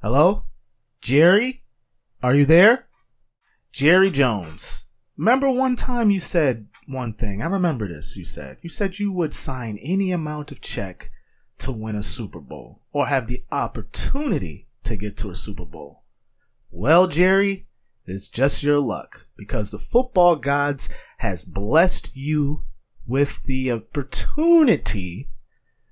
Hello? Jerry? Are you there? Jerry Jones. Remember one time you said one thing. I remember this. You said you would sign any amount of check to win a Super Bowl or have the opportunity to get to a Super Bowl. Well, Jerry, it's just your luck because the football gods has blessed you with the opportunity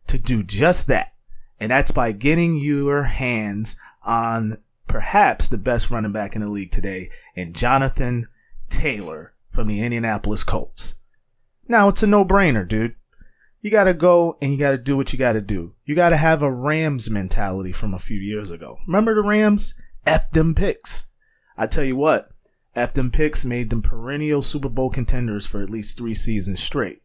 to do just that. And that's by getting your hands on perhaps the best running back in the league today in Jonathan Taylor from the Indianapolis Colts. Now, it's a no-brainer, dude. You got to go and you got to do what you got to do. You got to have a Rams mentality from a few years ago. Remember the Rams? F them picks. I tell you what, F them picks made them perennial Super Bowl contenders for at least 3 seasons straight.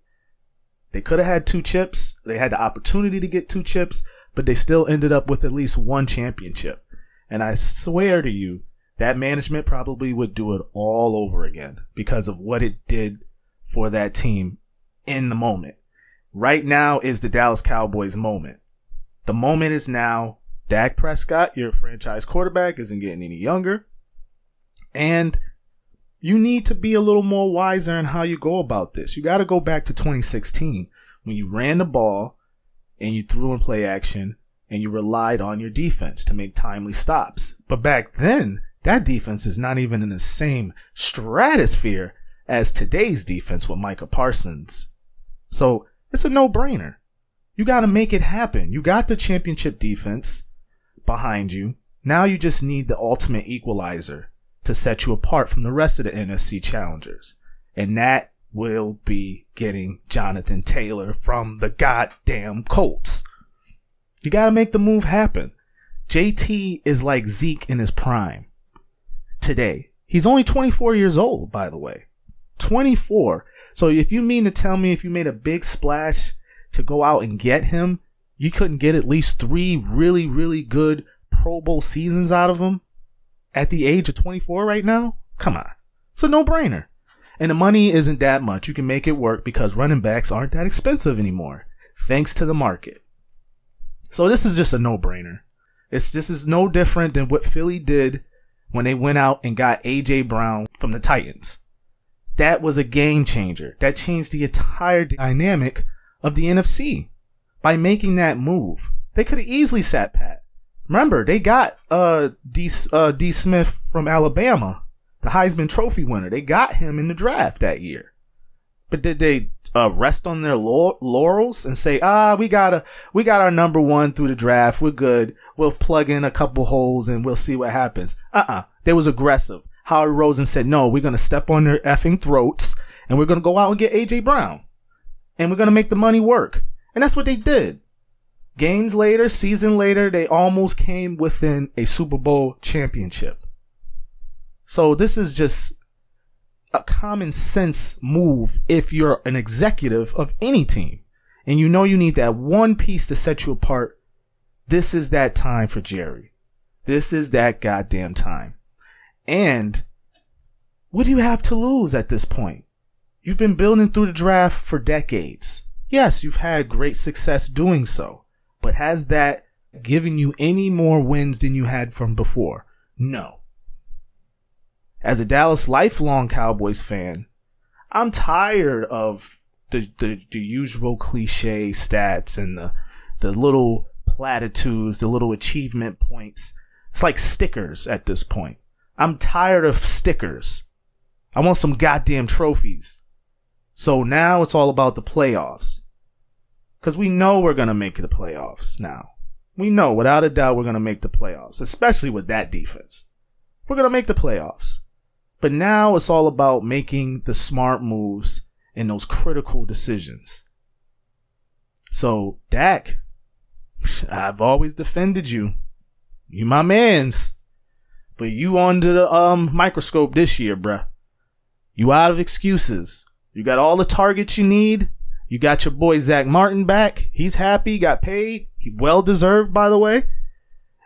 They could have had 2 chips. They had the opportunity to get 2 chips, but they still ended up with at least 1 championship. And I swear to you, that management probably would do it all over again because of what it did for that team in the moment. Right now is the Dallas Cowboys moment. The moment is now. Dak Prescott, your franchise quarterback, isn't getting any younger. And you need to be a little more wiser in how you go about this. You got to go back to 2016 when you ran the ball and you threw in play action and you relied on your defense to make timely stops. But back then, that defense is not even in the same stratosphere as today's defense with Micah Parsons. So it's a no-brainer. You got to make it happen. You got the championship defense behind you. Now you just need the ultimate equalizer to set you apart from the rest of the NFC challengers. And that will be getting Jonathan Taylor from the goddamn Colts. You got to make the move happen. JT is like Zeke in his prime today. He's only 24 years old, by the way. 24. So if you mean to tell me if you made a big splash to go out and get him, you couldn't get at least 3 really, really good Pro Bowl seasons out of him at the age of 24 right now? Come on. It's a no-brainer. And the money isn't that much. You can make it work because running backs aren't that expensive anymore, thanks to the market. So this is just a no-brainer. This is no different than what Philly did when they went out and got A.J. Brown from the Titans. That was a game changer. That changed the entire dynamic of the NFC by making that move. They could have easily sat pat. Remember, they got D. Smith from Alabama, the Heisman Trophy winner. They got him in the draft that year. But did they rest on their laurels and say, we got our number 1 through the draft. We're good. We'll plug in a couple holes and we'll see what happens. They was aggressive. Howard Rosen said, no, we're going to step on their effing throats and we're going to go out and get A.J. Brown. And we're going to make the money work. And that's what they did. Games later, season later, they almost came within a Super Bowl championship. So this is just a common sense move if you're an executive of any team. And you know you need that one piece to set you apart. This is that time for Jerry. This is that goddamn time. And what do you have to lose at this point? You've been building through the draft for decades. Yes, you've had great success doing so. But has that given you any more wins than you had from before? No. As a Dallas lifelong Cowboys fan, I'm tired of the usual cliche stats and the little platitudes, the little achievement points. It's like stickers at this point. I'm tired of stickers. I want some goddamn trophies. So now it's all about the playoffs. Because we know we're going to make the playoffs now. We know, without a doubt, we're going to make the playoffs, especially with that defense. We're going to make the playoffs. But now it's all about making the smart moves and those critical decisions. So, Dak, I've always defended you. You my mans. But you under the microscope this year, bruh. You out of excuses. You got all the targets you need. You got your boy Zach Martin back. He's happy, got paid. He well deserved, by the way.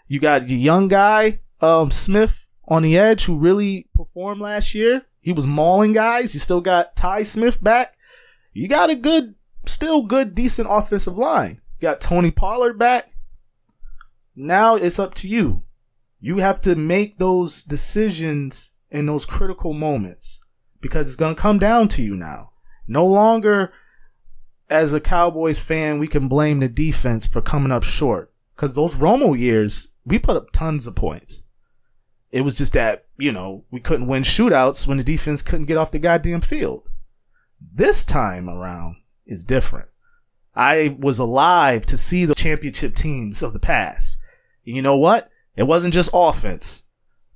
You got your young guy, Smith, on the edge, who really performed last year. He was mauling guys. You still got Ty Smith back. You got a good, decent offensive line. You got Tony Pollard back. Now it's up to you. You have to make those decisions in those critical moments because it's going to come down to you now. No longer, as a Cowboys fan, we can blame the defense for coming up short because those Romo years, we put up tons of points. It was just that, we couldn't win shootouts when the defense couldn't get off the goddamn field. This time around is different. I was alive to see the championship teams of the past. And you know what? It wasn't just offense.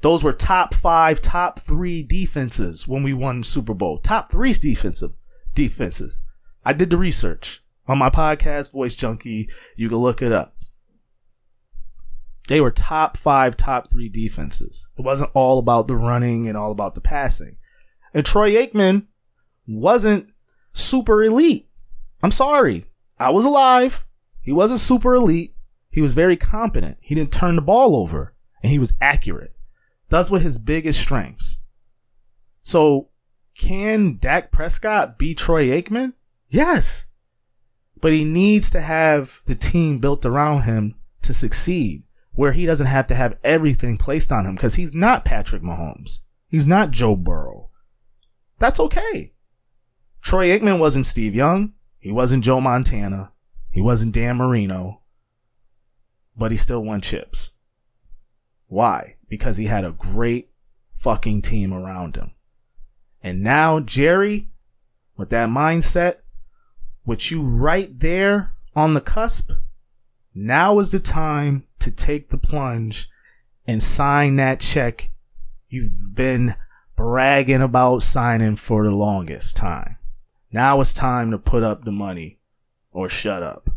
Those were top 5, top 3 defenses when we won the Super Bowl. Top 3 defenses. I did the research on my podcast, Voice Junkie. You can look it up. They were top 5, top 3 defenses. It wasn't all about the running and all about the passing. And Troy Aikman wasn't super elite. I'm sorry. I was alive. He wasn't super elite. He was very competent. He didn't turn the ball over, and he was accurate. Those were his biggest strengths. So, can Dak Prescott be Troy Aikman? Yes. But he needs to have the team built around him to succeed, where he doesn't have to have everything placed on him, because he's not Patrick Mahomes. He's not Joe Burrow. That's okay. Troy Aikman wasn't Steve Young. He wasn't Joe Montana. He wasn't Dan Marino. But he still won chips. Why? Because he had a great fucking team around him. And now Jerry, with that mindset, with you right there on the cusp, now is the time to take the plunge and sign that check you've been bragging about signing for the longest time. Now it's time to put up the money or shut up.